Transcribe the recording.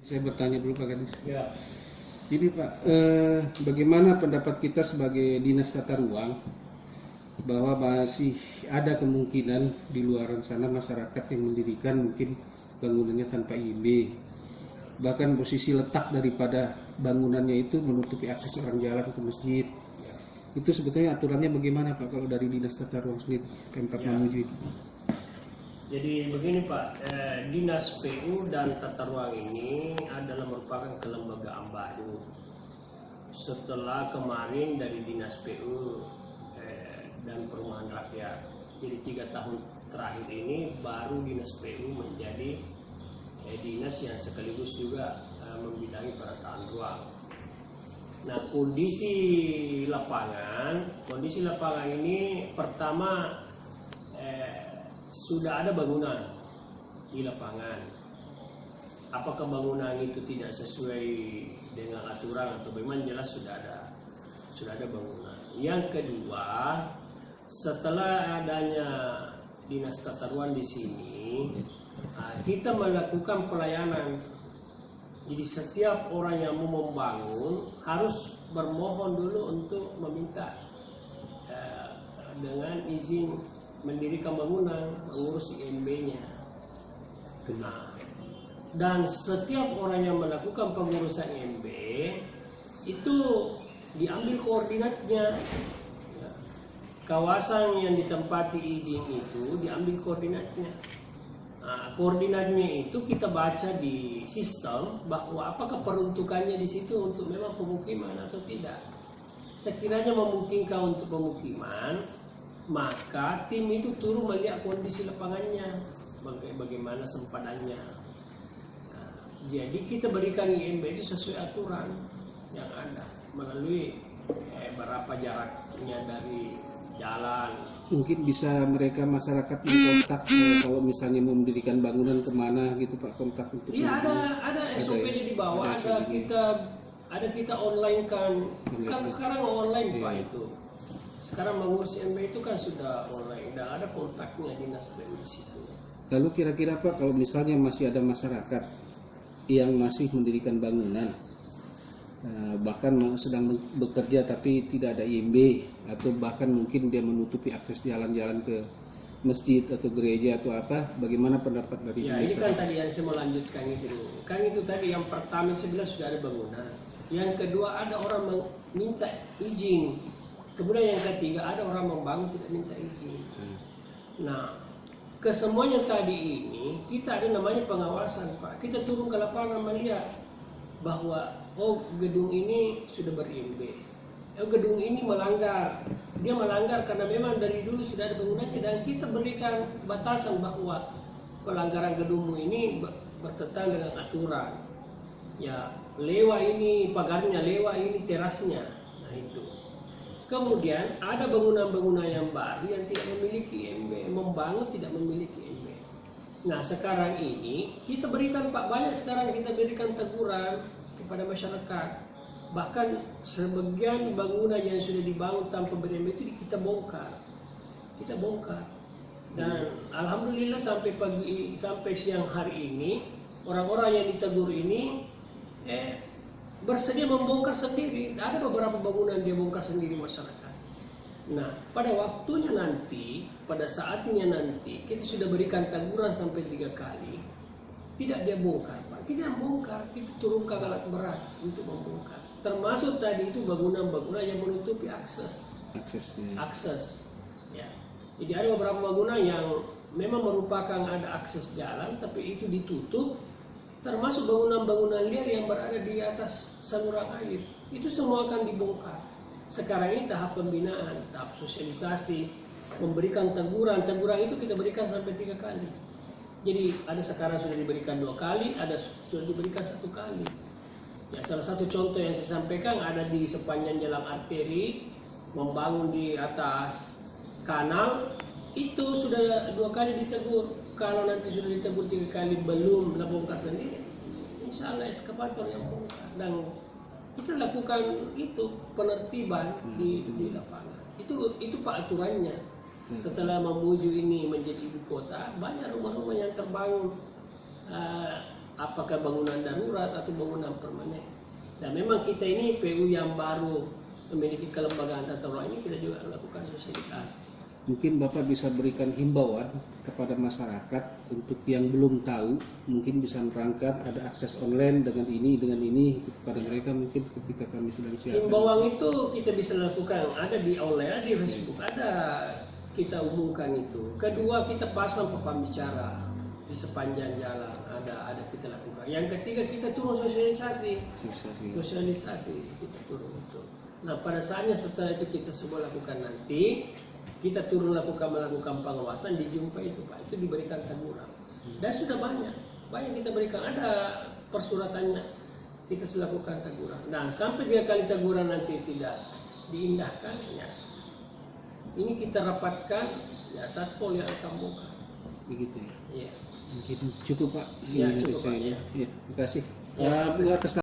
Saya bertanya dulu Pak Kadis. Ya. Jadi Pak, bagaimana pendapat kita sebagai Dinas Tata Ruang bahwa masih ada kemungkinan di luar sana masyarakat yang mendirikan mungkin bangunannya tanpa IB, bahkan posisi letak daripada bangunannya itu menutupi akses orang jalan ke masjid. Itu sebetulnya aturannya bagaimana Pak kalau dari Dinas Tata Ruang sendiri, Pemkab Mamuju itu? Jadi begini Pak, Dinas PU dan Tata Ruang ini adalah merupakan kelembagaan baru. Setelah kemarin dari Dinas PU dan Perumahan Rakyat, jadi 3 tahun terakhir ini baru Dinas PU menjadi dinas yang sekaligus juga membidangi penataan ruang. Nah, kondisi lapangan ini pertama sudah ada bangunan di lapangan. Apakah bangunan itu tidak sesuai dengan aturan atau bagaimana, jelas sudah ada bangunan. Yang kedua, setelah adanya Dinas Tata Ruang di sini, kita melakukan pelayanan. Jadi setiap orang yang mau membangun harus bermohon dulu untuk meminta dengan izin mendirikan bangunan, mengurus IMB-nya. Nah, dan setiap orang yang melakukan pengurusan IMB itu diambil koordinatnya. Kawasan yang ditempati izin itu diambil koordinatnya. Nah, koordinatnya itu kita baca di sistem bahwa apakah peruntukannya di situ untuk memang pemukiman atau tidak. Sekiranya memungkinkan untuk pemukiman, maka tim itu turun melihat kondisi lapangannya, bagaimana sempadannya. Nah, jadi kita berikan IMB itu sesuai aturan yang ada melalui berapa jaraknya dari jalan. Mungkin bisa mereka masyarakat mengkontak kalau misalnya mau mendirikan bangunan kemana gitu Pak, kontak untuk. Iya, ada SOP-nya di bawah, ada kita online kan sekarang online Pak itu. Sekarang mengurus IMB itu kan sudah online dan ada kontaknya Dinas PU di situ. Lalu kira-kira Pak, kalau misalnya masih ada masyarakat yang masih mendirikan bangunan, bahkan sedang bekerja tapi tidak ada IMB, atau bahkan mungkin dia menutupi akses jalan-jalan ke masjid atau gereja atau apa, bagaimana pendapat dari ya, ini kan tadi yang saya mau lanjutkan itu. Kan itu tadi yang pertama sebelah sudah ada bangunan. Yang kedua ada orang minta izin. Kemudian yang ketiga ada orang membangun tidak minta izin. Nah, kesemuanya tadi ini kita ada namanya pengawasan Pak. Kita turun ke lapangan melihat bahwa gedung ini sudah ber-IMB. Gedung ini melanggar. Dia melanggar karena memang dari dulu sudah ada bangunannya dan kita berikan batasan bahwa pelanggaran gedungmu ini bertentangan dengan aturan. Ya, lewa ini pagarnya, lewa ini terasnya. Nah, itu. Kemudian ada bangunan-bangunan yang baru yang tidak memiliki IMB, membangun tidak memiliki IMB. Nah, sekarang ini kita berikan Pak, banyak sekarang kita berikan teguran kepada masyarakat. Bahkan sebagian bangunan yang sudah dibangun tanpa ber-IMB itu kita bongkar. Dan alhamdulillah sampai siang hari ini orang-orang yang ditegur ini bersedia membongkar sendiri. Ada beberapa bangunan dia bongkar sendiri masyarakat. Nah, pada waktunya nanti, pada saatnya nanti, kita sudah berikan teguran sampai 3 kali. Tidak dia bongkar, Pak. Tidak bongkar, kita turunkan alat berat untuk membongkar. Termasuk tadi itu bangunan-bangunan yang menutupi akses. Akses. Ya. Jadi ada beberapa bangunan yang memang merupakan ada akses jalan, tapi itu ditutup. Termasuk bangunan-bangunan liar yang berada di atas saluran air, itu semua akan dibongkar. Sekarang ini tahap pembinaan, tahap sosialisasi, memberikan teguran itu kita berikan sampai 3 kali. Jadi ada sekarang sudah diberikan 2 kali, ada sudah diberikan 1 kali. Ya, salah satu contoh yang saya sampaikan ada di sepanjang jalan arteri, membangun di atas kanal, itu sudah 2 kali ditegur. Kalau nanti sudah ditegur 3 kali belum bongkar sendiri, insya Allah eskavator yang bongkar. Dan kita lakukan itu penertiban di lapangan. Itu Pak aturannya. Setelah Mamuju ini menjadi ibu kota, banyak rumah-rumah yang terbangun apakah bangunan darurat atau bangunan permanen. Dan memang kita ini PU yang baru memiliki kelembagaan tata ruang ini, kita juga lakukan sosialisasi. Mungkin Bapak bisa berikan himbauan kepada masyarakat untuk yang belum tahu, mungkin bisa merangkap ada akses online dengan ini kepada mereka mungkin ketika kami sedang siapkan. Himbauan itu kita bisa lakukan, ada di online, ada di Facebook, ada kita umumkan itu. Kedua, kita pasang papan bicara di sepanjang jalan, ada kita lakukan. Yang ketiga, kita turun sosialisasi kita turun itu. Nah, pada saatnya setelah itu kita semua lakukan nanti, kita turun melakukan pengawasan, dijumpai itu Pak, itu diberikan teguran. Dan sudah banyak kita berikan, ada persuratannya, kita sudah lakukan teguran. Nah, sampai 3 kali teguran nanti tidak diindahkan, ya, ini kita rapatkan, ya, Satpol yang akan buka. Begitu ya. Iya. Mungkin cukup Pak. Ya, cukup Pak. Ya. Terima kasih. Ya. Atas